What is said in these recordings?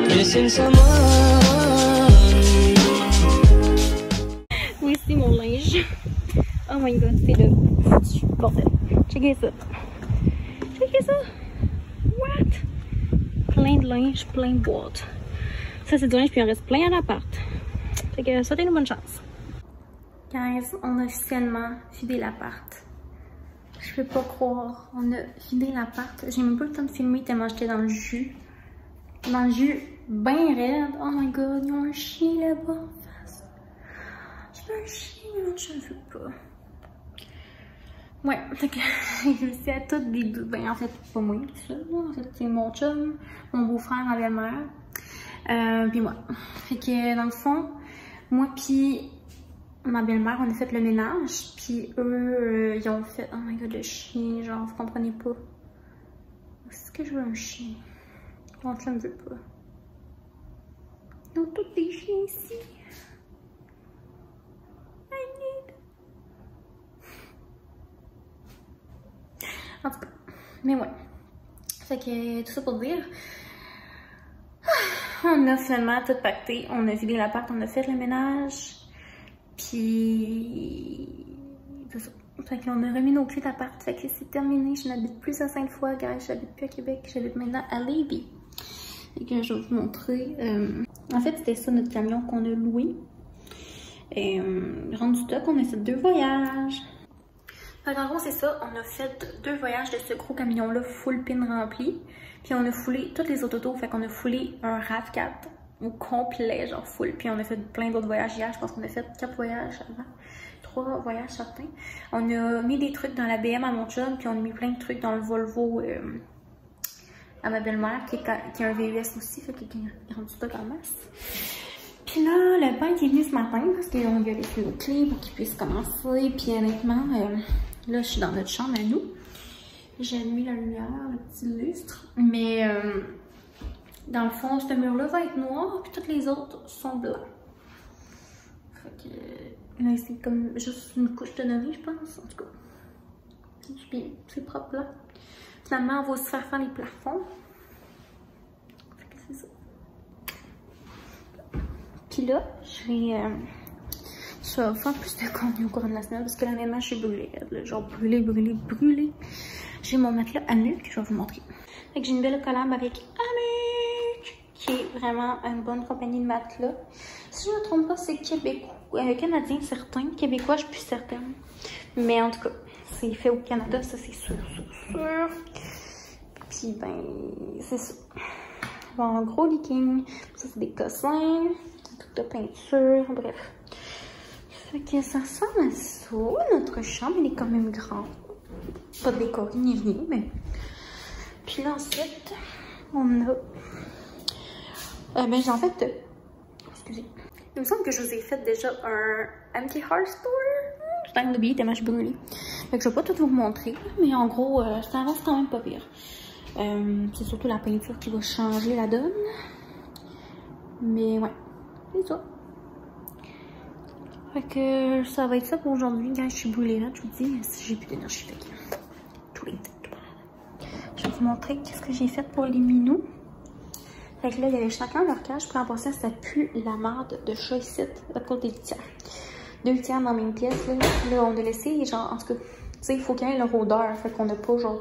Missing someone. Voici mon linge. Oh my god, c'est le bordel. Checkez ça. Checkez ça. What? Plein de linge, plein de boîtes. Ça, c'est du linge, puis il en reste plein à l'appart. Fait que ça, une bonne chance. Guys, on a officiellement vidé l'appart. Je peux pas croire. On a vidé l'appart. J'ai même pas le temps de filmer tellement j'étais dans le jus. Dans le jus bien raide. Oh my god, ils ont un chien là-bas en face. Je veux un chien, mais je ne veux pas. Ouais, fait que j'ai réussi à toutes des deux. Ben, en fait, pas moi, en fait, c'est mon chum, mon beau-frère, ma belle-mère, puis moi. Fait que, dans le fond, moi puis ma belle-mère, on a fait le ménage, puis eux, ils ont fait, oh my god, le chien, genre, vous comprenez pas. Est-ce que je veux un chien? Mon chum ne veut pas. Ils ont tous des chiens ici. En tout cas, mais ouais. Fait que tout ça pour dire, on a finalement tout pacté, on a vidé l'appart, on a fait le ménage, puis tout ça. Fait qu'on a remis nos clés d'appart, fait que c'est terminé, je n'habite plus à Sainte-Foy, guys, j'habite plus à Québec, j'habite maintenant à Lévis. Fait que je vais vous montrer, en fait c'était ça notre camion qu'on a loué. Rendu stock, on a fait 2 voyages. Fait en gros, c'est ça, on a fait 2 voyages de ce gros camion-là, full pin rempli. Puis on a foulé toutes les autres autos, fait qu'on a foulé un RAV4 au complet, genre full. Puis on a fait plein d'autres voyages hier, je pense qu'on a fait 4 voyages avant, 3 voyages certains. On a mis des trucs dans la BM à mon chum, puis on a mis plein de trucs dans le Volvo à ma belle-mère, qui a un VUS aussi, fait qu'il est rendu stock en masse. Puis là, le peintre est venu ce matin parce qu'on lui a laissé nos clés pour qu'il puisse commencer. Puis honnêtement, là, je suis dans notre chambre à nous. J'ai mis la lumière, le petit lustre. Mais dans le fond, ce mur-là va être noir, puis toutes les autres sont blancs. Fait que là, c'est comme juste une couche de neige, je pense, en tout cas. Puis c'est propre là. Finalement, on va se faire les plafonds. Fait que c'est ça. Puis là, je vais faire plus de contenu au cours de la semaine parce que là, honnêtement, je suis brûlée. Genre brûlée. J'ai mon matelas à nu que je vais vous montrer. Fait que j'ai une belle collab avec Amic, qui est vraiment une bonne compagnie de matelas. Si je ne me trompe pas, c'est canadien certain. Québécois, je suis plus certaine. Mais en tout cas, c'est fait au Canada, ça c'est sûr. Puis ben, c'est ça. Bon, un gros leaking. Ça, c'est des cossins. Toute de peinture, bref. Fait que ça ressemble à ça. Notre chambre, elle est quand même grande. Pas décorée ni rien, mais... Puis là, ensuite, on a... ben, en fait... Excusez. Il me semble que je vous ai fait déjà un Empty Heart Store. Je t'ai oublié tellement je suis brûlée. Fait que je vais pas tout vous montrer, mais en gros, ça avance quand même pas pire. C'est surtout la peinture qui va changer la donne. Mais ouais, c'est ça. Fait que ça va être ça pour aujourd'hui. Quand je suis brûlée là, je vous dis, j'ai plus d'énergie. Fait que tous les deux. Je vais vous montrer qu'est-ce que j'ai fait pour les minous. Fait que là, il y avait chacun leur cage. Puis en passant, ça pue la marde de chat ici, à côté des litières. 2 litières dans la même pièce. Là, on a laissé, genre, en tout cas, tu sais, il faut qu'il y ait leur odeur. Fait qu'on n'a pas, genre,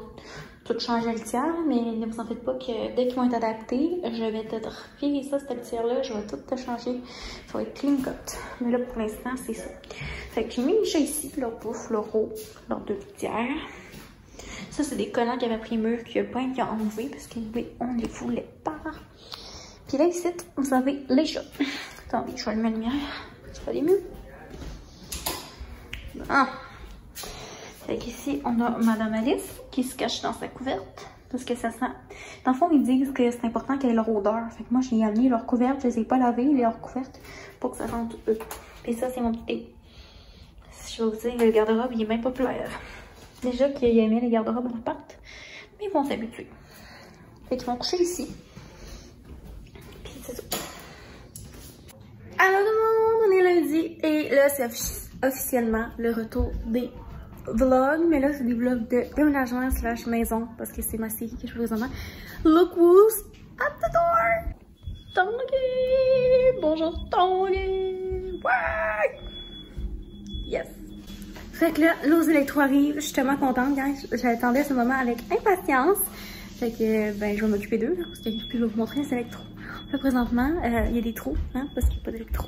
tout changé la litière. Mais ne vous en faites pas que dès qu'ils vont être adaptés, je vais te refiler ça, cette litière-là. Je vais tout te changer. Ça va être clean cut. Mais là, pour l'instant, c'est ça. Fait que j'ai mis les chats ici, leur bouffe, leur eau, leurs 2 litières. Ça, c'est des collants qui avaient pris mur, qu'il y a plein qui ont enlevé parce qu'on ne les voulait pas. Puis là, ici, vous avez les chats. Attendez, je vais allumer la lumière. Ça va aller mieux. Ah. Fait qu'ici, on a Madame Alice qui se cache dans sa couverte. Parce que ça sent... Dans le fond, ils disent que c'est important qu'elle ait leur odeur. Fait que moi, j'ai amené leur couverte. Je les ai pas lavées, leur couverte, pour que ça sente eux. Et ça, c'est mon petit... Je vais vous dire, le garde-robe, il est bien populaire. Déjà qu'il aimait les garde-robes en appart. Mais ils vont s'habituer. Fait qu'ils vont coucher ici. Puis c'est ça. Alors tout le monde, on est lundi. Et là, c'est officiellement le retour des vlogs, mais là, c'est des vlogs de déménagement / maison, parce que c'est ma série que je fais présentement. Look who's at the door! Tanguy! Bonjour Tanguy! Ouais! Yes! Fait que là, l'eau électro arrive, je suis tellement contente, guys. J'attendais ce moment avec impatience. Fait que, ben, je vais m'occuper d'eux, parce que je vais vous montrer les électros. Là, présentement, il y a des trous, hein, parce qu'il n'y a pas d'électro.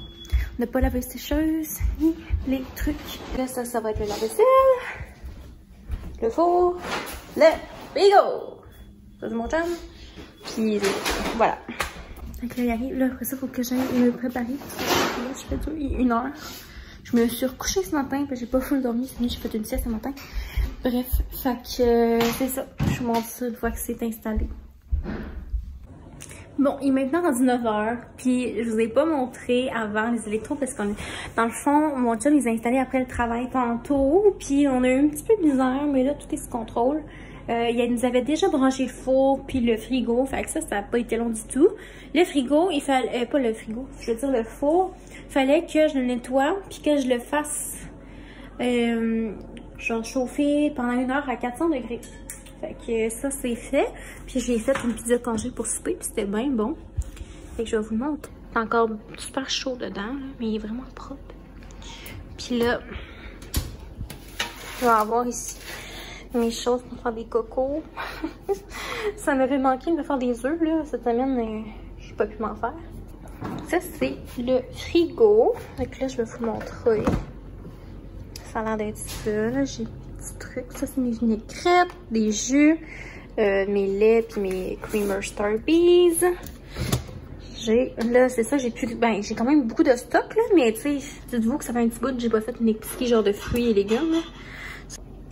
On n'a pas la sécheuse, ni les trucs. Là, ça va être le lave-vaisselle, le four, le frigo. Ça, c'est mon chum. Puis, voilà. Donc là, il arrive. Là, après ça, il faut que j'aille me préparer. Là, je fais 1 heure. Je me suis recouchée ce matin, parce que j'ai pas full dormi. J'ai fait une sieste ce matin. Bref, fait que c'est ça. Je vous montre ça une fois que c'est installé. Bon, il est maintenant rendu 9h, puis je vous ai pas montré avant les électros parce qu'on dans le fond, mon chum les a installés après le travail tantôt, puis on a eu un petit peu de misère, mais là tout est sous contrôle. Il nous avait déjà branché le four puis le frigo, fait que ça n'a pas été long du tout. Le frigo, il fallait pas le frigo, je veux dire le four, fallait que je le nettoie puis que je le fasse genre chauffer pendant 1 heure à 400 degrés. Fait que ça c'est fait. Puis j'ai fait une pizza congé pour souper, puis c'était bien bon. Fait que je vais vous le montrer. C'est encore super chaud dedans, là, mais il est vraiment propre. Puis là, je vais avoir ici mes choses pour faire des cocos. Ça m'avait manqué de me faire des œufs, là. Cette semaine, je n'ai pas pu m'en faire. Ça, c'est le frigo. Donc là, je vais vous montrer. Ça a l'air d'être ça. J'ai trucs. Ça, c'est mes vinaigrettes, des jus, mes laits puis mes creamer Starbies. Là, c'est ça, j'ai quand même beaucoup de stock, là, mais tu sais, dites-vous que ça fait un petit bout que j'ai pas fait une épicerie genre de fruits et légumes, là.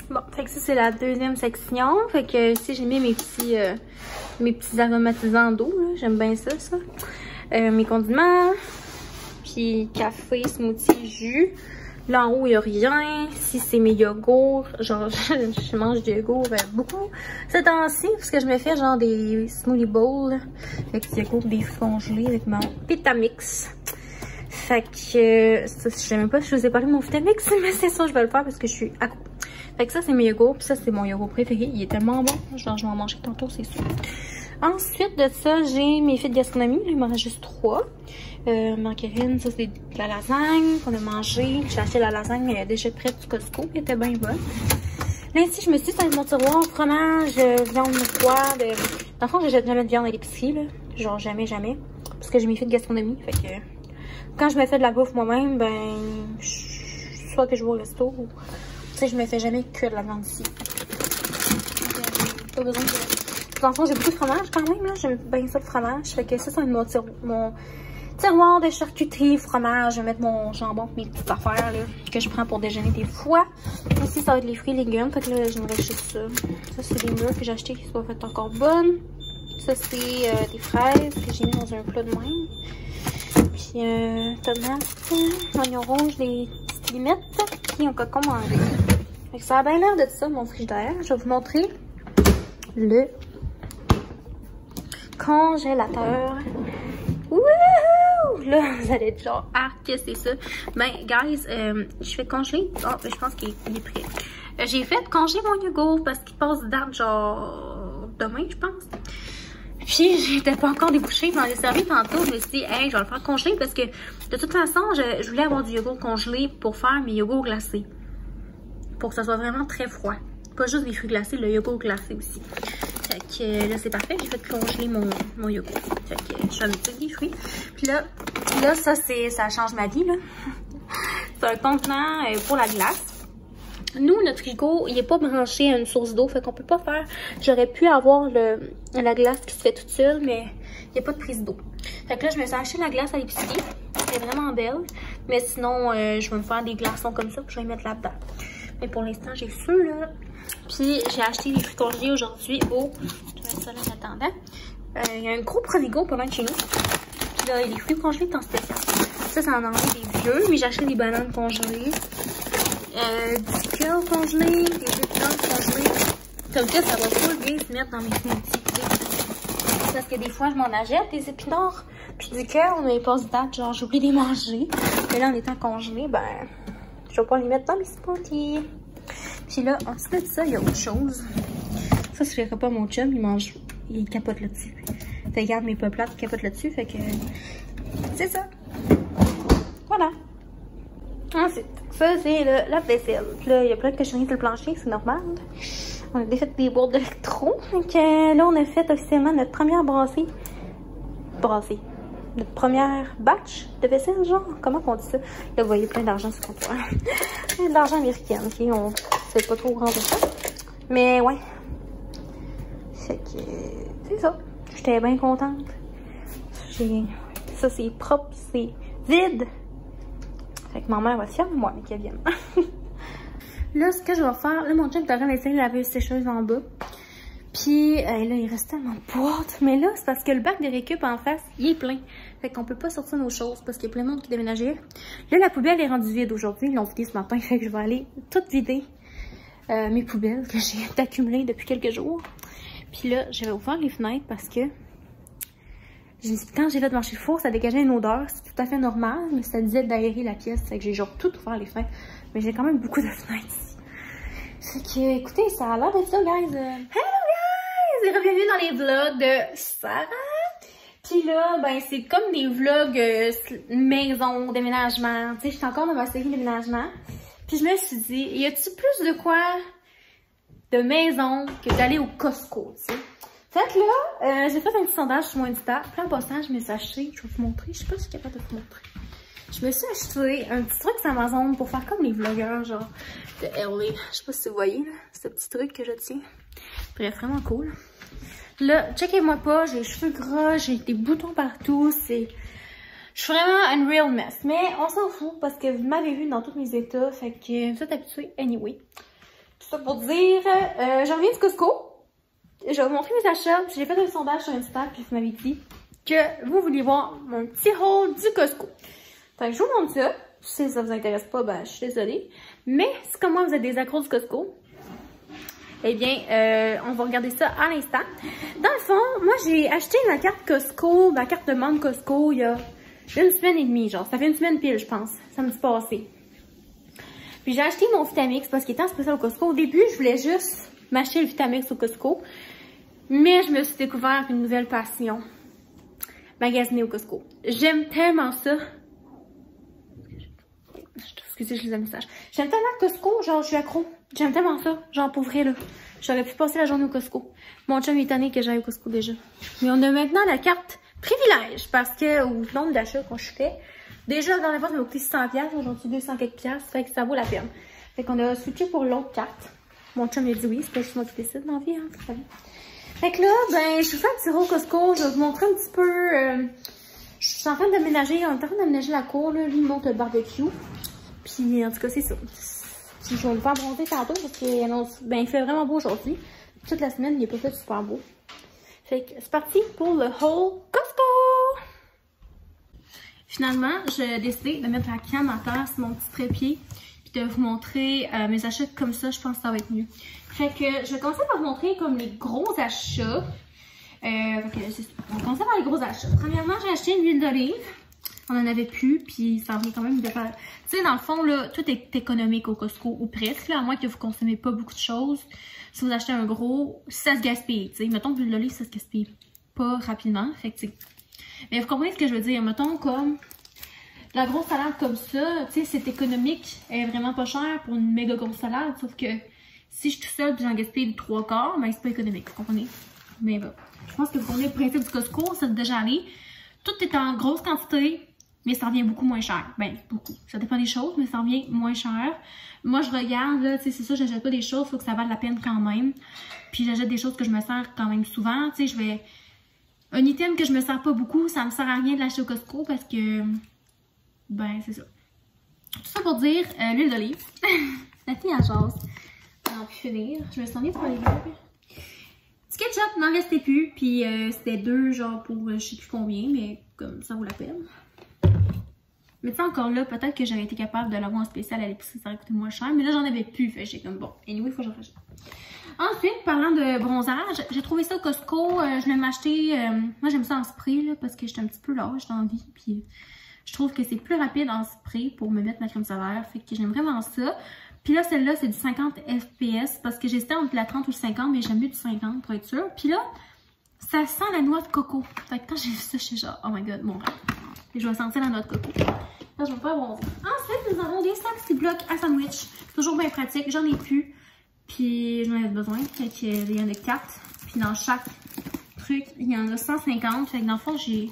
Bon, fait que ça, c'est la deuxième section. Fait que ici, j'ai mis mes petits aromatisants d'eau, là. J'aime bien ça, ça. Mes condiments, puis café, smoothie, jus. Là, en haut, il n'y a rien. Si c'est mes yogourts, genre, je mange du yogourt beaucoup ce temps-ci, parce que je me fais genre des smoothie bowls avec du yogourt, des fruits congelés avec mon Vitamix. Fait que, ça, je sais même pas si je vous ai parlé de mon Vitamix, mais c'est ça, je vais le faire parce que je suis à court. Fait que ça, c'est mes yogourts, puis ça, c'est mon yogourt préféré. Il est tellement bon. Genre, je vais en manger tantôt, c'est sûr. Ensuite de ça, j'ai mes fils de gastronomie. Là, il m'en reste juste 3. Margarine, ça c'est de la lasagne qu'on a mangé. J'ai acheté la lasagne déjà prête du Costco, qui était bien bonne. Là ici, je me suis dit, dans mon tiroir, fromage, viande, poids. Dans le fond, j'achète jamais de viande à l'épicerie, là. Genre jamais, jamais. Parce que j'ai mes fils de gastronomie. Fait que quand je me fais de la bouffe moi-même, ben, soit que je vais au resto, ou tu sais, je me fais jamais que de la viande ici. Pas besoin de... Dans le fond, j'ai beaucoup de fromage quand même, là. J'aime bien ça le fromage. Fait que ça, c'est mon tiroir de charcuterie, fromage. Je vais mettre mon jambon, mes petites affaires là, que je prends pour déjeuner des fois. Ici, ça va être les fruits et légumes. Fait que là, je me reste juste ça. Ça, c'est des mûres que j'ai achetées qui sont faites encore bonnes. Ça, c'est des fraises que j'ai mis dans un plat de même. Puis, tomates, oignons rouges, des petites limettes, puis un cocon mangé. Fait que ça a bien l'air de ça, mon frigidaire. Je vais vous montrer le congélateur. Wouhou! Là, vous allez être genre, ah, qu'est-ce que c'est ça? Ben, guys, je fais congeler. Oh, ben, je pense qu'il est prêt. J'ai fait congeler mon yogourt parce qu'il passe date, genre, demain, je pense. Puis, j'étais pas encore débouchée. Je m'en ai servi tantôt. Je me suis dit, hey, je vais le faire congeler parce que, de toute façon, je voulais avoir du yogourt congelé pour faire mes yogourts glacés. Pour que ça soit vraiment très froid. Pas juste des fruits glacés, le yogourt glacé aussi. Fait que là, c'est parfait. J'ai fait congeler mon yogourt. Fait que je vais mettre des fruits. Puis là ça change ma vie, là. C'est un contenant pour la glace. Nous, notre frigo, il n'est pas branché à une source d'eau. Fait qu'on peut pas faire... J'aurais pu avoir la glace qui se fait toute seule, mais il n'y a pas de prise d'eau. Fait que là, je me suis acheté la glace à l'épicerie. Elle est vraiment belle. Mais sinon, je vais me faire des glaçons comme ça. Puis je vais les mettre là-dedans. Mais pour l'instant, j'ai ceux-là. Puis j'ai acheté des fruits congelés aujourd'hui au... Je vais mettre ça là en attendant. Il y a un gros Provigo pas loin de chez nous. Puis là, les fruits congelés sont spéciaux. Ça en enlève des vieux. Mais j'ai acheté des bananes congelées. Du cœur congelé. Des épinards congelés. Comme ça va pas bien se mettre dans mes smoothies. Parce que des fois, je m'en achète des épinards. Puis du cœur, on a les passe date. Genre, j'oublie de les manger. Mais là, en étant congelé, ben... Je vais pas les mettre dans mes smoothies. Puis là, en dessous de ça, il y a autre chose. Ça, je ferais pas mon chum, il capote là-dessus. Fait que regarde mes peuplades, il capote là-dessus, fait que c'est ça. Voilà. Ensuite, ça c'est le lave-vaisselle. Puis là, il y a plein de cochonneries sur le plancher, c'est normal. On a défait des boîtes d'électro. Donc là, on a fait officiellement notre première brassée. Notre première batch de vaisselle, genre. Comment on dit ça? Là, vous voyez plein d'argent sur le comptoir. De l'argent américain, ok? On sait pas trop grand de ça. Mais ouais. Fait que c'est ça. J'étais bien contente. Ça, c'est propre, c'est vide. Fait que ma mère va être fière de moi, mais qu'elle vienne. Là, ce que je vais faire, là, mon chum est en train d'essayer de laver ses choses en bas. Puis là, il reste tellement de boîtes. Mais là, c'est parce que le bac de récup en face, il est plein. Fait qu'on peut pas sortir nos choses parce qu'il y a plein de monde qui déménageait. Là, la poubelle est rendue vide aujourd'hui. Ils l'ont vidée ce matin. Fait que je vais aller tout vider mes poubelles que j'ai accumulées depuis quelques jours. Puis là, je vais ouvrir les fenêtres parce que quand j'ai fait marcher le four, ça dégageait une odeur. C'est tout à fait normal, mais ça disait d'aérer la pièce. Fait que j'ai genre tout ouvert les fenêtres. Mais j'ai quand même beaucoup de fenêtres ici. Fait que, écoutez, ça a l'air d'être ça, guys. Hello, guys! Bienvenue dans les vlogs de Sarah. Puis là, ben, c'est comme des vlogs maison, déménagement. Tu sais, j'étais encore dans ma série déménagement. Puis je me suis dit, y a-tu plus de quoi de maison que d'aller au Costco, tu sais? Fait que là, j'ai fait un petit sondage sur mon Insta. Puis en passant, je me suis acheté, je vais vous montrer, je sais pas si je suis capable de vous montrer. Je me suis acheté un petit truc sur Amazon pour faire comme les vlogueurs, genre de LA. Je sais pas si vous voyez, là, ce petit truc que je tiens. Bref, vraiment cool. Là, checkez-moi pas, j'ai les cheveux gras, j'ai des boutons partout, je suis vraiment une real mess. Mais on s'en fout parce que vous m'avez vu dans tous mes états, fait que vous êtes habitués anyway. Tout ça pour dire, je reviens du Costco. Je vais vous montrer mes achats. J'ai fait un sondage sur Insta, puis vous m'avez dit que vous vouliez voir mon petit haul du Costco. Fait que je vous montre ça. Si ça vous intéresse pas, ben je suis désolée. Mais si comme moi vous êtes des accros du Costco, eh bien, on va regarder ça à l'instant. Dans le fond, moi j'ai acheté ma carte Costco, ma carte de membre Costco il y a une semaine et demie, genre. Ça fait une semaine pile, je pense. Samedi passé. Puis j'ai acheté mon Vitamix parce qu'il était en spécial au Costco. Au début, je voulais juste m'acheter le Vitamix au Costco. Mais je me suis découvert une nouvelle passion. Magasiner au Costco. J'aime tellement ça. Excusez, je lis un message. J'aime tellement Costco, genre je suis accro. J'aime tellement ça, genre pour vrai là. J'aurais pu passer la journée au Costco. Mon chum est étonné que j'aille au Costco déjà. Mais on a maintenant la carte privilège parce que au nombre d'achats qu'on je fais, déjà dans la boîte ça m'a coûté 600$, aujourd'hui 200 quelques piastres, fait que ça vaut la peine. Fait qu'on a switché pour l'autre carte. Mon chum a dit oui, c'est pas juste moi qui décide dans la vie, hein, vous savez. Fait que là, ben, je suis fait un petit au Costco, je vais vous montrer un petit peu, je suis en train d'aménager, on est en train d'aménager la cour, là, lui il monte le barbecue. Puis en tout cas, c'est ça. Puis je vais le faire bronzer tantôt parce il fait vraiment beau aujourd'hui. Toute la semaine, il n'est pas fait super beau. Fait que c'est parti pour le haul Costco! Finalement, j'ai décidé de mettre la cam à terre sur mon petit trépied. Puis de vous montrer mes achats comme ça, je pense que ça va être mieux. Fait que je vais commencer par vous montrer comme les gros achats. On va commencer par les gros achats. Premièrement, j'ai acheté une huile d'olive. On en avait plus, puis ça revient quand même de faire. Tu sais, dans le fond, là, tout est économique au Costco, ou presque, là, à moins que vous consommez pas beaucoup de choses. Si vous achetez un gros, ça se gaspille, tu sais. Mettons que l'huile d'olive, ça se gaspille pas rapidement, fait que, tu sais. Mais vous comprenez ce que je veux dire. Mettons, comme la grosse salade comme ça, tu sais, c'est économique, elle est vraiment pas chère pour une méga grosse salade, sauf que si je suis tout seul, puis j'en gaspille le 3/4, ben c'est pas économique, vous comprenez? Mais bon, je pense que vous comprenez le principe du Costco, c'est déjà allé. Tout est en grosse quantité. Mais ça revient beaucoup moins cher. Ben, beaucoup. Ça dépend des choses, mais ça revient moins cher. Moi, je regarde, là, tu sais, c'est ça, j'achète pas des choses, faut que ça vaille la peine quand même. Puis j'achète des choses que je me sers quand même souvent. Tu sais, un item que je me sers pas beaucoup, ça me sert à rien de l'acheter au Costco parce que... Ben, c'est ça. Tout ça pour dire, l'huile d'olive. La fille en jase. On a pu finir. Je me suis ennuyée pour les gars. Du ketchup, n'en restait plus. Puis c'était 2, genre, pour je sais plus combien, mais comme ça vaut la peine. Mais tu sais, encore là, peut-être que j'aurais été capable de l'avoir en spécial à l'épicerie, ça aurait coûté moins cher. Mais là, j'en avais plus. Fait que j'ai comme bon. Anyway, il faut que j'en rachète. Ensuite, parlant de bronzage, j'ai trouvé ça au Costco. Je vais m'acheter. Moi, j'aime ça en spray, là, parce que j'étais un petit peu lâche dans la vie. Puis je trouve que c'est plus rapide en spray pour me mettre ma crème solaire. Fait que j'aime vraiment ça. Puis là, celle-là, c'est du 50 FPS parce que j'hésitais entre la 30 ou le 50, mais j'aime mieux du 50 pour être sûre. Puis là, ça sent la noix de coco. Fait que quand j'ai vu ça, j'étais genre, oh my god, mon rêve. Et je vais sentir la noix de coco. Là, je vais pas bondir. Ensuite, nous avons des sacs blocs à sandwich. Toujours bien pratique. J'en ai plus. Puis j'en avais besoin. Fait qu'il y en a 4. Puis dans chaque truc, il y en a 150. Fait que dans le fond, j'ai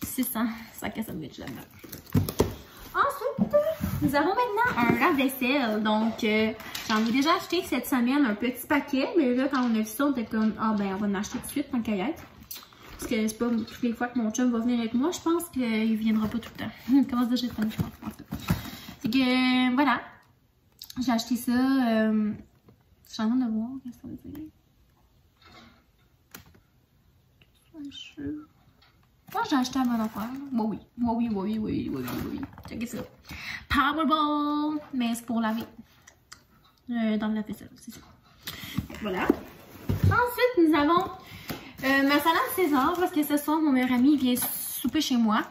600 sacs à sandwich là-dedans. Ensuite, nous avons maintenant un lave-vaisselle. Donc, j'en ai déjà acheté cette semaine un petit paquet. Mais là, quand on a vu ça, on était comme, ah ben, on va en acheter tout de suite, tant qu'à y être. Parce que c'est pas toutes les fois que mon chum va venir avec moi. Je pense qu'il viendra pas tout le temps. Comment ça, j'ai pas je pense. C'est que, voilà. J'ai acheté ça. Je suis en train de voir. Qu'est-ce que ça veut dire? Moi, j'ai acheté à bonne affaire. Oui. Checkez ça. Powerball. Mais c'est pour laver. Dans le lave-vaisselle, c'est ça. Voilà. Ensuite, nous avons ma salade César. Parce que ce soir, mon meilleur ami vient souper chez moi.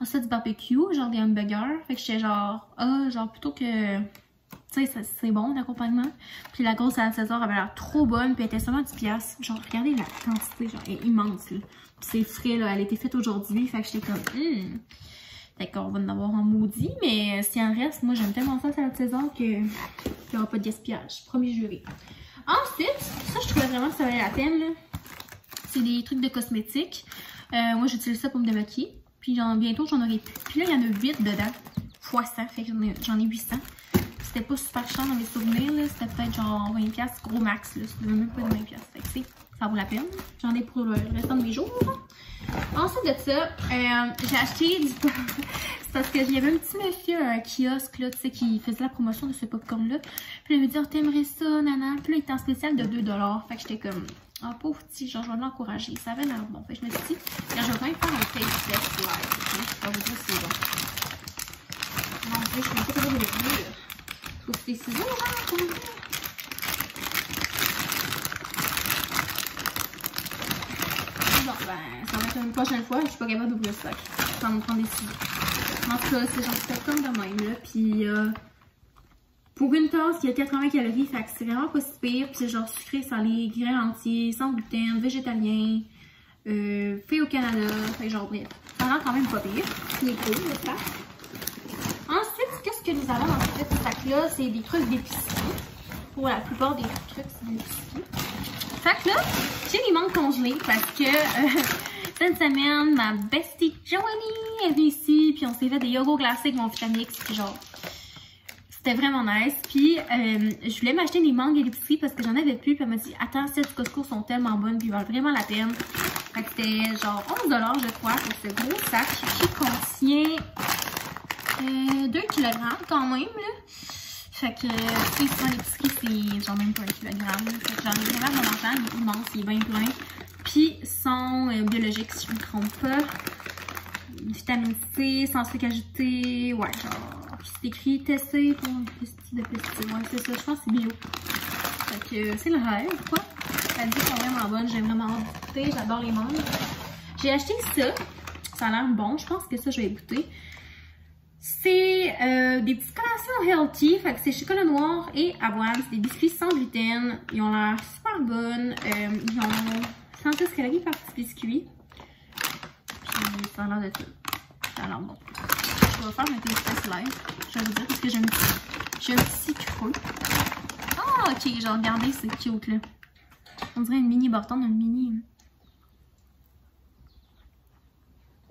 On se fait du barbecue, genre des hamburgers. Fait que j'étais genre, genre plutôt que. Tu sais, c'est bon l'accompagnement. Puis la grosse salade César avait l'air trop bonne. Puis elle était seulement 10$. Genre, regardez la quantité, genre, elle est immense, là. Puis c'est frais, là. Elle a été faite aujourd'hui. Fait que j'étais comme, Fait qu'on va en avoir en maudit. Mais s'il en reste, moi, j'aime tellement ça, la salade César, qu'il n'y aura pas de gaspillage. Premier juré. Ensuite, ça, je trouvais vraiment que ça valait la peine, là. C'est des trucs de cosmétiques. Moi, j'utilise ça pour me démaquiller. Puis bientôt, j'en aurai plus. Puis là, il y en a 8 dedans. Fois 100. Fait que j'en ai 800. C'était pas super cher dans mes souvenirs, là. C'était peut-être genre 20$, gros max, là. C'était même pas de 20$. Fait que ça vaut la peine. J'en ai pour le restant de mes jours. Ensuite de ça, j'ai acheté du c'est parce qu'il y avait un petit monsieur à un kiosque, là, tu sais, qui faisait la promotion de ce popcorn-là. Puis il me dit, oh, t'aimerais ça, nana. Puis là, il était en spécial de 2$. Fait que j'étais comme, oh, pauvre petit, genre, je vais l'encourager. Ça avait l'air bon. Fait que je me suis dit, je vais quand même faire un taste test live. Je vais vous dire si c'est bon. Mon Dieu, je suis un peu capable de le dire. Faut que c'est ciseaux, genre, comment dire? Bon, ben, ça va être une prochaine fois. Je suis pas capable d'ouvrir le sac. Ça va me prendre des ciseaux. En tout cas, c'est genre, c'est comme de même, là. Puis, pour une tasse, il y a 80 calories. Fait que c'est vraiment pas si pire. Puis, c'est genre sucré, salé, grains entiers, sans gluten, végétalien, fait au Canada. Fait que genre, bref. Ça rend quand même pas pire. C'est cool, le sac. Ensuite, qu'est-ce que nous avons dans ce petit sac-là? C'est des trucs d'épicerie. Pour la plupart des trucs, c'est d'épicerie. Fait que là, j'ai des mangues congelées parce que cette semaine, ma bestie Joanie est venue ici. Puis on s'est fait des yogourts glacés avec mon Vitamix. Puis genre, c'était vraiment nice. Puis je voulais m'acheter des mangues à l'épicerie parce que j'en avais plus. Puis elle m'a dit, attends, celles du Costco sont tellement bonnes. Puis ils valent vraiment la peine. Fait que c'était genre 11$ je crois pour ce gros sac qui contient 2 kg quand même, là. Fait que, tu sais, souvent l'épicerie, c'est genre même pas 1 kg. Fait que j'en ai vraiment longtemps, il est immense, il est bien plein. Puis, sont biologiques, si je ne me trompe pas. Vitamine C, sans sucre ajouté. Ouais, genre, c'est écrit TC pour de pesticides. Ouais, c'est ça, je pense que c'est bio. Fait que, c'est le rêve, quoi. La vie est vraiment bonne, j'ai vraiment hâte de goûter, j'adore les mangues. J'ai acheté ça, ça a l'air bon, je pense que ça, je vais goûter. C'est des petites collations healthy, fait que c'est chocolat noir et avoine. C'est des biscuits sans gluten. Ils ont l'air super bonnes. Ils ont 110 calories par petit biscuit. Puis ça a l'air de tout. Ça a l'air bon. Je vais faire un taste test live. Je vais vous dire parce que j'ai un petit creux. Ah, ok, genre regardez, c'est cute là. On dirait une mini Borton, une mini.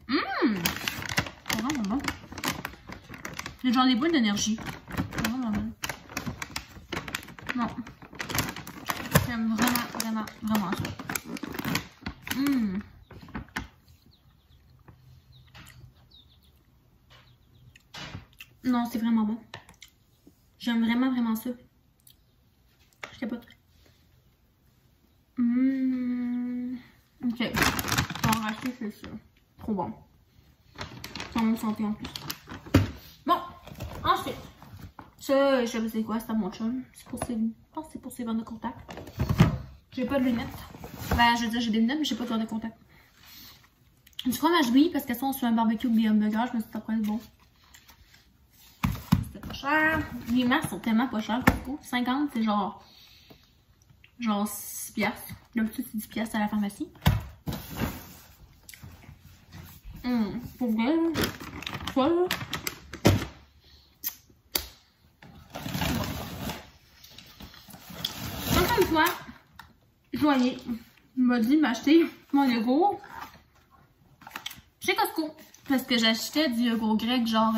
C'est vraiment bon. C'est genre des boules d'énergie. C'est vraiment bon. Non. J'aime vraiment ça. Non, c'est vraiment bon. J'aime vraiment ça. Je capote. Ok. On va racheter, c'est ça. Trop bon. Sans même santé en plus. Bon, ensuite, ça, je sais quoi, c'est à mon chum. Je pense que c'est pour ses verres de contact. J'ai pas de lunettes. Ben, je veux dire, j'ai des lunettes, mais j'ai pas de verres de contact. Du fromage brie, parce que ça, on se fait un barbecue avec des hamburgers. Je me suis dit, ça pourrait être bon. C'était pas cher. Les masques sont tellement pas chers, Costco. 50, c'est genre 6 piastres. D'habitude, c'est 10 piastres à la pharmacie. Pour vrai, ça là. Encore une fois, Joyer m'a dit m'acheter mon yogourt chez Costco. Parce que j'achetais du yogourt grec genre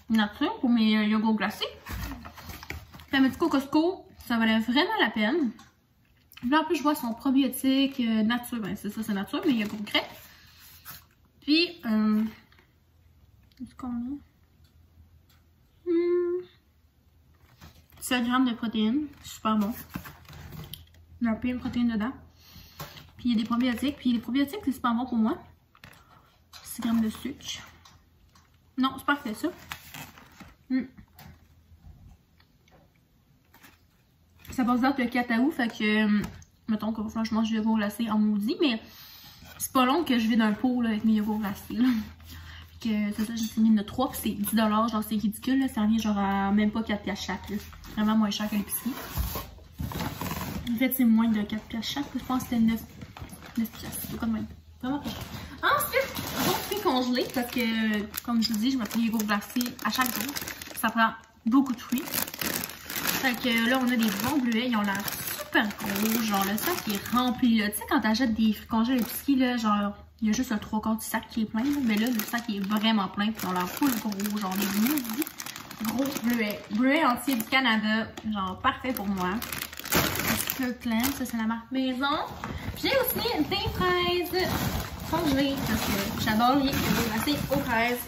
nature pour mes yogourts glacés. Puis elle m'a dit qu'au Costco, ça valait vraiment la peine. Puis en plus, je vois son probiotique nature. Ben c'est ça, c'est nature, mais yogourt grec. Puis, c'est combien? 7 grammes de protéines. Super bon. Il y a plein de protéines dedans. Puis il y a des probiotiques. Puis les probiotiques, c'est super bon pour moi. 6 grammes de sucre. Non, c'est parfait ça. Ça passe date le 4 août. Fait que, mettons que je mange du yogourt glacé en maudit. Mais c'est pas long que je vide un pot là, avec mes yogourts glacés. Là. C'est ça, j'ai signé une 3 puis c'est 10 $, genre c'est ridicule, là, ça revient genre à même pas 4 piastres chaque, là. Vraiment moins cher qu'à l'épicerie. En fait, c'est moins de 4 piastres chaque, je pense que c'était 9 piastres, c'est quand même vraiment pas cher. Ensuite, donc c'est congelé parce que, comme je vous dis, je me fais des yogourts glacés à chaque jour. Ça prend beaucoup de fruits. Fait que là, on a des bons bleuets, ils ont l'air super gros, genre le sac est rempli, là. Tu sais, quand t'achètes des fruits congelés à l'épicerie, là, genre... Il y a juste un 3/4 du sac qui est plein, là. Mais là, le sac est vraiment plein, puis on l'a full gros, genre des maudits gros bleuets. Bleuets entiers du Canada, genre parfait pour moi. Kirkland, ça c'est la marque maison. J'ai aussi des fraises congelées, parce que j'adore les yogourts glacés aux fraises.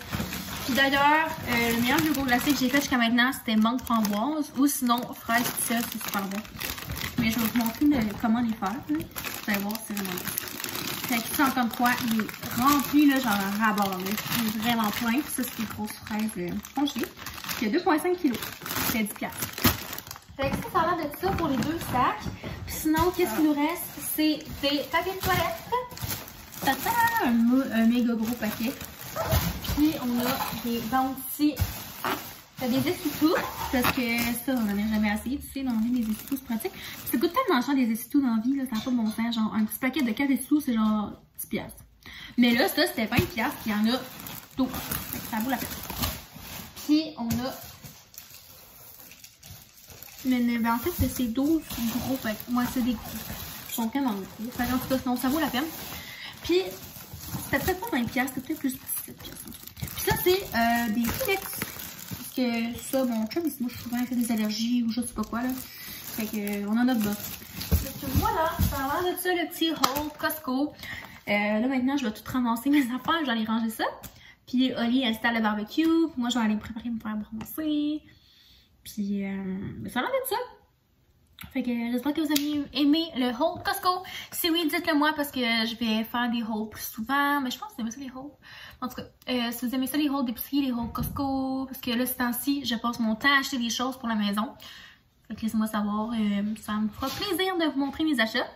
Puis d'ailleurs, le meilleur yogourt glacé que j'ai fait jusqu'à maintenant, c'était menthe framboise, ou sinon fraise seule, c'est super bon. Mais je vais vous montrer comment les faire, là. Vous allez voir, c'est vraiment bon. Fait que ça, encore une fois, il est rempli, là, genre un rabord, là. Il est vraiment plein. Puis ça, c'est des grosses fraises congelées. Puis il y a 2,5 kg. C'est 10 piastres. Fait que ça a l'air de ça pour les 2 sacs. Puis sinon, qu'est-ce qu'il nous reste? C'est des papiers de toilette. Ça fait un méga gros paquet. Puis on a des bounty. Des essuie-tout, parce que ça, on n'en a jamais assez, tu sais, dans la vie, des essuie-tout, c'est pratique. Ça coûte tellement cher, des essuie-tout dans la vie, là, ça n'a pas de bon sens. Genre, un petit paquet de 4 essuie-tout, c'est genre 10 piastres. Mais là, ça, c'était 20 piastres, puis il y en a 12. Fait que ça vaut la peine. Puis, on a... Mais en fait, c'est 12 gros, fait que moi, c'est des gros. Ils sont vraiment gros. Fait en tout cas, sinon, ça vaut la peine. Puis, c'était peut-être pas 20 piastres, c'était peut-être plus 17 piastres. Puis ça, c'est des Kleenex. Que ça, mon chum, il se mouche souvent, il fait des allergies ou je sais pas quoi, là. Fait que, on en a besoin. Donc voilà, ça a l'air de ça, le petit haul Costco. Là, maintenant, je vais tout ramasser mes affaires, je vais aller ranger ça. Puis, Oli installe le barbecue. Moi, je vais aller me préparer, me faire brasser. Puis, ça a l'air de ça. Fait que, j'espère que vous avez aimé le haul Costco. Si oui, dites-le moi parce que je vais faire des hauls plus souvent. Mais je pense que vous aimez ça, les hauls. En tout cas, si vous aimez ça, les hauls d'épicerie, les hauls Costco, parce que là, ce temps-ci, je passe mon temps à acheter des choses pour la maison. Fait que laissez-moi savoir, ça me fera plaisir de vous montrer mes achats.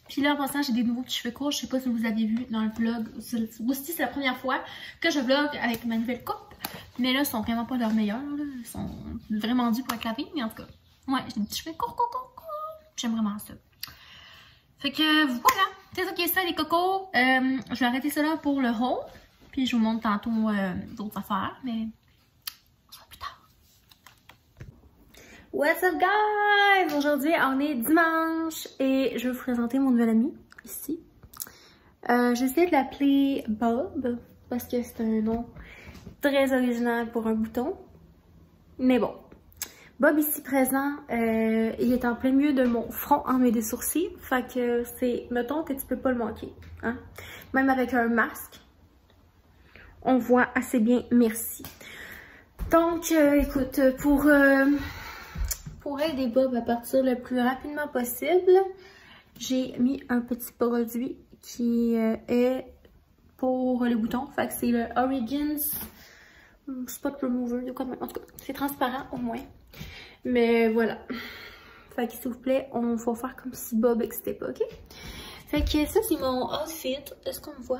Puis là, en passant, j'ai des nouveaux petits cheveux courts. Je sais pas si vous avez vu dans le vlog. Aussi, c'est la première fois que je vlog avec ma nouvelle coupe. Mais là, ils sont vraiment pas leurs meilleurs. Là. Ils sont vraiment durs pour être lavés. Mais en tout cas, ouais, j'ai des petits cheveux courts. J'aime vraiment ça. Fait que voilà. C'est ça qui est ça, les cocos. Je vais arrêter ça là pour le haul. Puis je vous montre tantôt d'autres affaires, mais on se voit plus tard. What's up guys? Aujourd'hui, on est dimanche et je vais vous présenter mon nouvel ami, ici. J'essaie de l'appeler Bob, parce que c'est un nom très original pour un bouton. Mais bon, Bob ici présent, il est en plein milieu de mon front en mes des sourcils. Fait que c'est, mettons que tu peux pas le manquer. Hein? Même avec un masque. On voit assez bien, merci. Donc, écoute, pour aider Bob à partir le plus rapidement possible, j'ai mis un petit produit qui est pour les boutons. Fait que c'est le Origins Spot Remover. En tout cas, c'est transparent au moins. Mais voilà. Fait que s'il vous plaît, on va faire comme si Bob n'existait pas, ok? Fait que ça, c'est mon outfit. Est-ce qu'on me voit?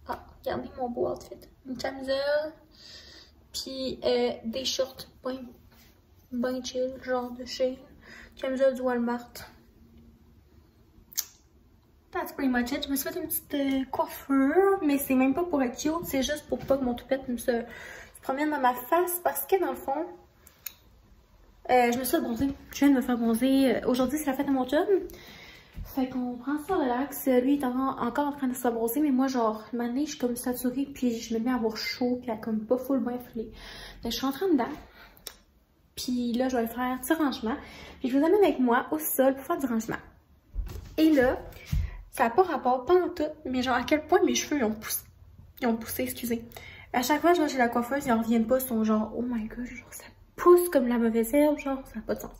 Ah, regardez mon beau outfit. Une camisole, Puis des shorts ben chill, genre de Shein. Camisole du Walmart. That's pretty much it. Je me suis fait une petite coiffure, mais c'est même pas pour être cute, c'est juste pour pas que mon toupette se promène dans ma face parce que dans le fond, je me suis fait bronzer. Je viens de me faire bronzer. Aujourd'hui, c'est la fête à mon chum. Fait qu'on prend ça relax. Lui, il est encore en train de se bronzer, mais moi, genre, maintenant, je suis comme saturée, puis je me mets à avoir chaud, puis à comme pas full bien foulé. Je suis rentrée dedans. Puis là, je vais faire du rangement. Puis je vous amène avec moi au sol pour faire du rangement. Et là, ça n'a pas rapport, pas en tout, mais genre à quel point mes cheveux ils ont poussé, excusez. À chaque fois que je vais chez la coiffeuse, ils en reviennent pas, ils sont genre, oh my god, genre ça pousse comme la mauvaise herbe, genre ça n'a pas de sens.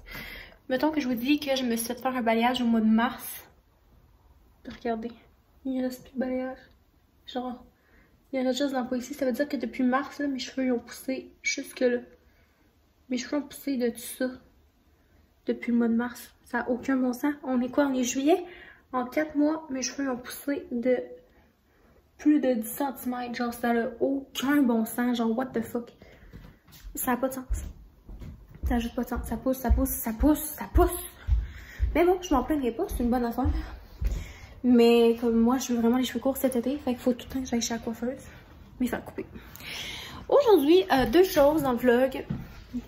Mettons que je vous dis que je me suis fait faire un balayage au mois de mars. Regardez, il reste plus de balayage. Genre, il y en a juste dans le pot ici, ça veut dire que depuis mars, là, mes cheveux ils ont poussé jusque là. Mes cheveux ont poussé de tout ça depuis le mois de mars. Ça n'a aucun bon sens. On est quoi? On est juillet? En 4 mois, mes cheveux ont poussé de plus de 10 cm. Genre, ça n'a aucun bon sens. Genre, what the fuck? Ça n'a pas de sens. Ça n'a juste pas de sens. Ça pousse, ça pousse, ça pousse, ça pousse. Mais bon, je m'en plaindrai pas. C'est une bonne affaire. Mais comme moi, je veux vraiment les cheveux courts cet été. Fait qu'il faut tout le temps que j'aille chez la coiffeuse. Mais faire couper. Aujourd'hui, deux choses dans le vlog.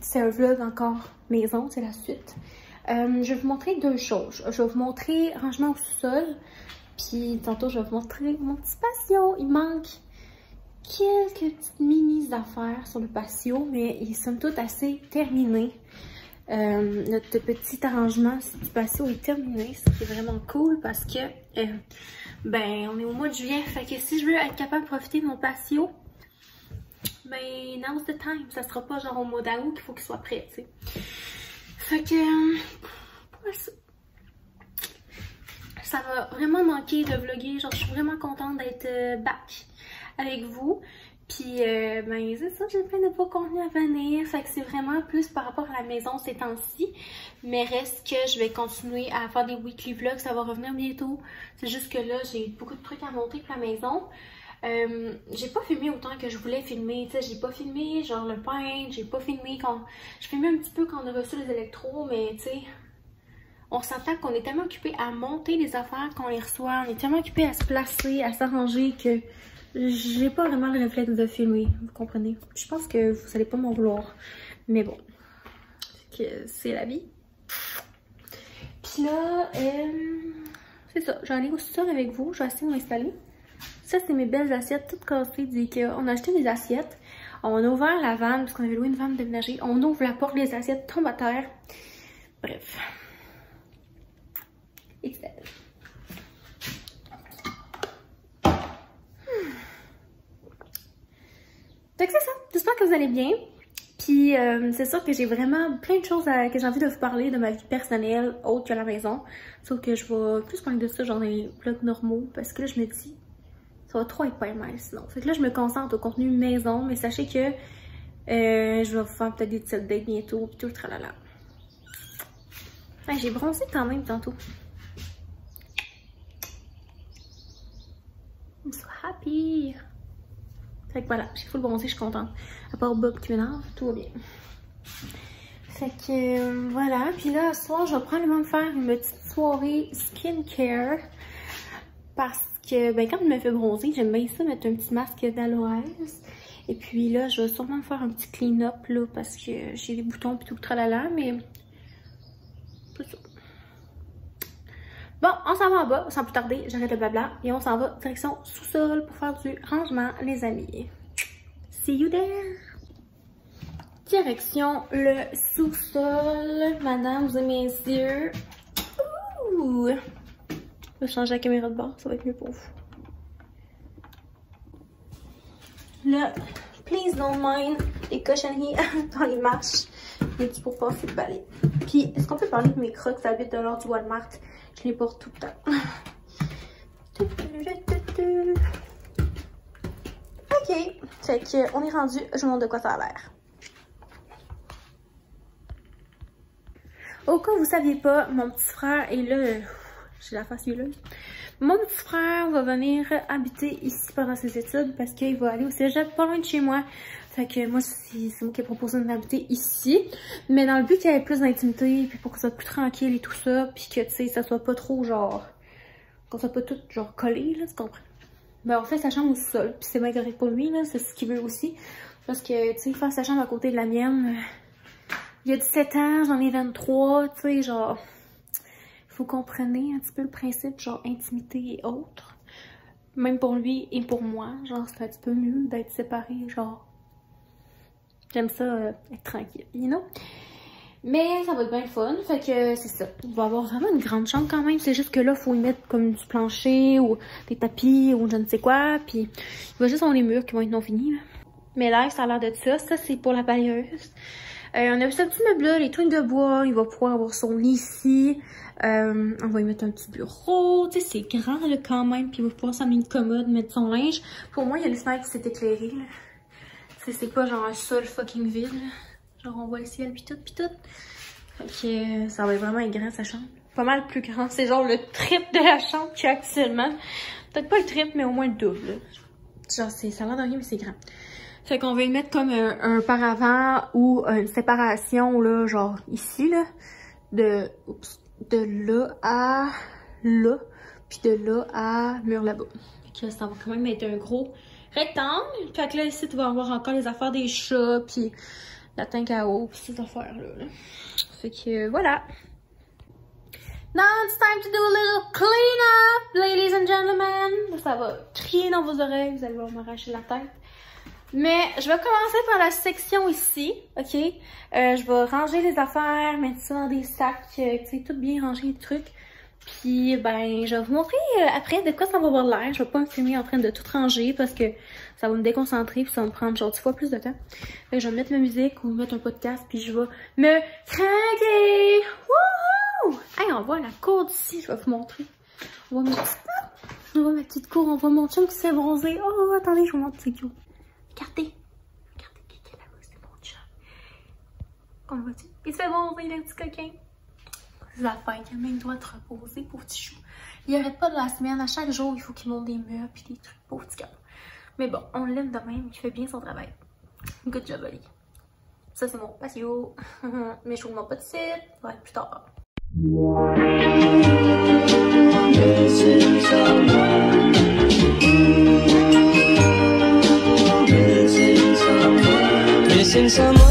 C'est un vlog encore maison, c'est la suite. Je vais vous montrer deux choses. Je vais vous montrer rangement au sous-sol. Puis tantôt, je vais vous montrer mon petit patio. Il manque quelques petites mini affaires sur le patio, mais ils sont toutes assez terminés. Notre petit arrangement du patio est terminé, ce qui est vraiment cool parce que ben on est au mois de juillet. Fait que si je veux être capable de profiter de mon patio, ben now's the time. Ça sera pas genre au mois d'août qu'il faut qu'il soit prêt, tu sais. Fait que ça va vraiment manquer de vlogger. Genre, je suis vraiment contente d'être back avec vous. Puis, ben, c'est ça, j'ai plein de beaux contenus à venir. Fait que c'est vraiment plus par rapport à la maison ces temps-ci. Mais reste que je vais continuer à faire des weekly vlogs. Ça va revenir bientôt. C'est juste que là, j'ai beaucoup de trucs à monter pour la maison. J'ai pas filmé autant que je voulais filmer, tu sais, j'ai pas filmé genre le pain, j'ai pas filmé quand... Je filmais un petit peu quand on a reçu les électros, mais tu sais, on s'entend qu'on est tellement occupé à monter les affaires qu'on les reçoit, on est tellement occupé à se placer, à s'arranger que j'ai pas vraiment le réflexe de filmer, vous comprenez? Je pense que vous allez pas m'en vouloir, mais bon, c'est la vie. Puis là, c'est ça, je vais aller au sol avec vous, je vais essayer de m'installer. Ça, c'est mes belles assiettes toutes cassées d'Ikea. On a acheté des assiettes. On a ouvert la vanne parce qu'on avait loué une vanne déménagée. On ouvre la porte, les assiettes tombent à terre. Bref. XL. Donc c'est ça. J'espère que vous allez bien. Puis c'est sûr que j'ai vraiment plein de choses que j'ai envie de vous parler de ma vie personnelle, autre que la maison. Sauf que je vais plus parler de ça genre dans les vlogs normaux. Parce que là, je me dis... ça va trop être pas mal sinon. Fait que là, je me concentre au contenu maison, mais sachez que je vais vous faire peut-être des petites dates bientôt, pis tout le tralala. Ouais, j'ai bronzé quand même tantôt. I'm so happy. Fait que voilà, j'ai full bronzé, je suis contente. À part Bob qui m'énerve, tout va bien. Fait que voilà, puis là, ce soir, je vais probablement me faire une petite soirée skincare. Parce que, ben, quand je me fais bronzer, j'aime bien ça, mettre un petit masque d'aloès. Et puis là, je vais sûrement me faire un petit clean-up, là, parce que j'ai des boutons et tout le tralala, mais... c'est ça. Bon, on s'en va en bas, sans plus tarder, j'arrête le blabla, et on s'en va direction sous-sol pour faire du rangement, les amis. See you there! Direction le sous-sol, mesdames et messieurs. Ouh! Je vais changer la caméra de bord, ça va être mieux pour vous. Là, please don't mind les cochonneries dans les marches. Les petits pour passer le balai. Puis, est-ce qu'on peut parler de mes crocs à 8 $ du Walmart? Je les porte tout le temps. Ok, fait que on est rendu, je vous montre de quoi ça a l'air. Au cas où vous saviez pas, mon petit frère est là. J'ai la face huileuse. Mon petit frère va venir habiter ici pendant ses études parce qu'il va aller au cégep pas loin de chez moi. Fait que moi, c'est moi qui ai proposé de m'habiter ici. Mais dans le but qu'il y ait plus d'intimité, puis pour que ça soit plus tranquille et tout ça, puis que, tu sais, ça soit pas trop, genre... Qu'on soit pas tout, genre, collé, là, tu comprends? Ben, on fait sa chambre au sol, puis c'est bien correct pour lui, là, c'est ce qu'il veut aussi. Parce que, tu sais, faire sa chambre à côté de la mienne, il y a 17 ans, j'en ai 23, tu sais, genre... Faut comprendre un petit peu le principe, genre, intimité et autres. Même pour lui et pour moi, genre, c'est un petit peu mieux d'être séparés, genre... J'aime ça, être tranquille, you know? Mais ça va être bien le fun, fait que c'est ça. Il va avoir vraiment une grande chambre quand même, c'est juste que là, faut y mettre comme du plancher ou des tapis ou je ne sais quoi, puis il va juste avoir les murs qui vont être non finis, là. Mais là, ça a l'air de ça, c'est pour la balayeuse. On a ce petit meuble-là, les trucs de bois, il va pouvoir avoir son lit ici. On va y mettre un petit bureau, tu sais, c'est grand là quand même, puis il va pouvoir s'amener une commode, mettre son linge. Pour moi, il y a une fenêtre qui s'est éclairée, là. Tu sais, c'est pas genre un sol fucking vide, là. Genre, on voit le ciel, pis tout, pis tout. Fait que ça va vraiment être grand, sa chambre. Pas mal plus grand. C'est genre le triple de la chambre qu'il y a actuellement. Peut-être pas le triple, mais au moins le double, là. Genre, ça a l'air de rien, mais c'est grand. Fait qu'on va y mettre comme un paravent ou une séparation, là, genre ici, là. De là à là. Puis de là à mur là-bas. Fait que ça va quand même être un gros rectangle. Fait que là, ici, tu vas avoir encore les affaires des chats, puis la tank à eau, puis ces affaires-là. Là. Fait que voilà. Now it's time to do a little clean up, ladies and gentlemen. Là, ça va crier dans vos oreilles, vous allez m'arracher la tête. Mais je vais commencer par la section ici, ok? Je vais ranger les affaires, mettre ça dans des sacs, tu sais, tout bien ranger les trucs. Puis, ben, je vais vous montrer après de quoi ça va avoir l'air. Je vais pas me filmer en train de tout ranger parce que ça va me déconcentrer puis ça va me prendre genre 10 fois plus de temps. Fait que je vais mettre ma musique ou mettre un podcast puis je vais me craquer! Wouhou! Hey, on voit la cour d'ici, je vais vous montrer. On voit ma petite cour, on voit mon chum qui s'est bronzé. Oh, attendez, je vous montre, c'est cute. Regardez! Regardez qui est là-bas, c'est mon chum. Comme vois-tu? Il se fait bronzer, le petit coquin. La fête, il a même le droit de te reposer, pauvre petit chou. Il arrête pas de la semaine, à chaque jour, il faut qu'il monte des murs pis des trucs, pauvre petit gars. Mais bon, on l'aime de même, il fait bien son travail. Good job, Ali. Ça, c'est mon patio. Mais je vous montre pas de site, ça va être plus tard. Missing someone.